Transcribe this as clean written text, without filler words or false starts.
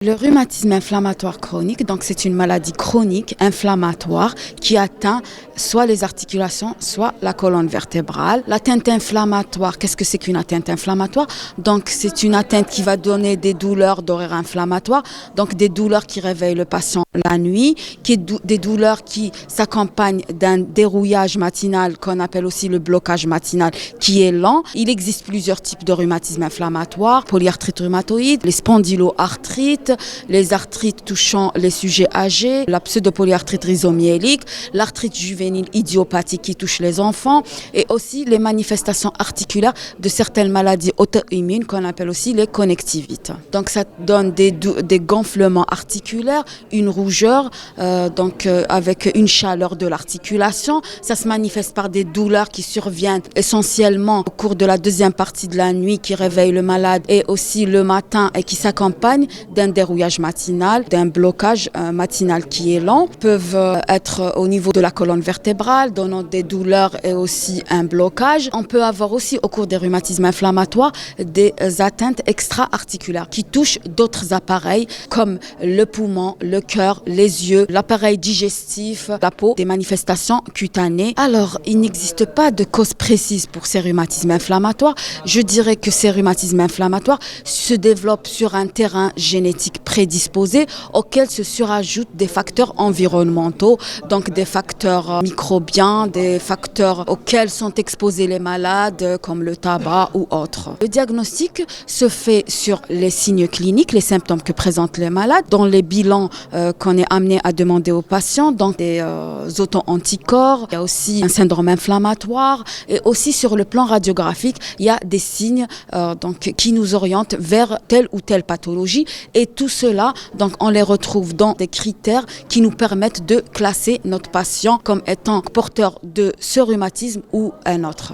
Le rhumatisme inflammatoire chronique, donc c'est une maladie chronique inflammatoire qui atteint soit les articulations, soit la colonne vertébrale. L'atteinte inflammatoire, qu'est-ce que c'est qu'une atteinte inflammatoire? Donc c'est une atteinte qui va donner des douleurs d'horaire inflammatoire, donc des douleurs qui réveillent le patient la nuit, des douleurs qui s'accompagnent d'un dérouillage matinal qu'on appelle aussi le blocage matinal qui est lent. Il existe plusieurs types de rhumatisme inflammatoire, polyarthrite rhumatoïde, les spondyloarthrites, les arthrites touchant les sujets âgés, la pseudopolyarthrite rhizomyélique, l'arthrite juvénile idiopathique qui touche les enfants et aussi les manifestations articulaires de certaines maladies auto-immunes qu'on appelle aussi les connectivites. Donc ça donne des gonflements articulaires, une rougeur, avec une chaleur de l'articulation. Ça se manifeste par des douleurs qui surviennent essentiellement au cours de la deuxième partie de la nuit qui réveille le malade et aussi le matin et qui s'accompagne d'un dérouillage matinal, d'un blocage matinal qui est lent, peuvent être au niveau de la colonne vertébrale, donnant des douleurs et aussi un blocage. On peut avoir aussi au cours des rhumatismes inflammatoires des atteintes extra-articulaires qui touchent d'autres appareils comme le poumon, le cœur, les yeux, l'appareil digestif, la peau, des manifestations cutanées. Alors, il n'existe pas de cause précise pour ces rhumatismes inflammatoires. Je dirais que ces rhumatismes inflammatoires se développent sur un terrain génétique prédisposé auquel se surajoutent des facteurs environnementaux, donc des facteurs microbiens, des facteurs auxquels sont exposés les malades comme le tabac ou autres. Le diagnostic se fait sur les signes cliniques, les symptômes que présentent les malades, dans les bilans qu'on est amené à demander aux patients, donc des auto-anticorps, il y a aussi un syndrome inflammatoire et aussi sur le plan radiographique, il y a des signes qui nous orientent vers telle ou telle pathologie et tout cela, donc on les retrouve dans des critères qui nous permettent de classer notre patient comme étant porteur de ce rhumatisme ou un autre.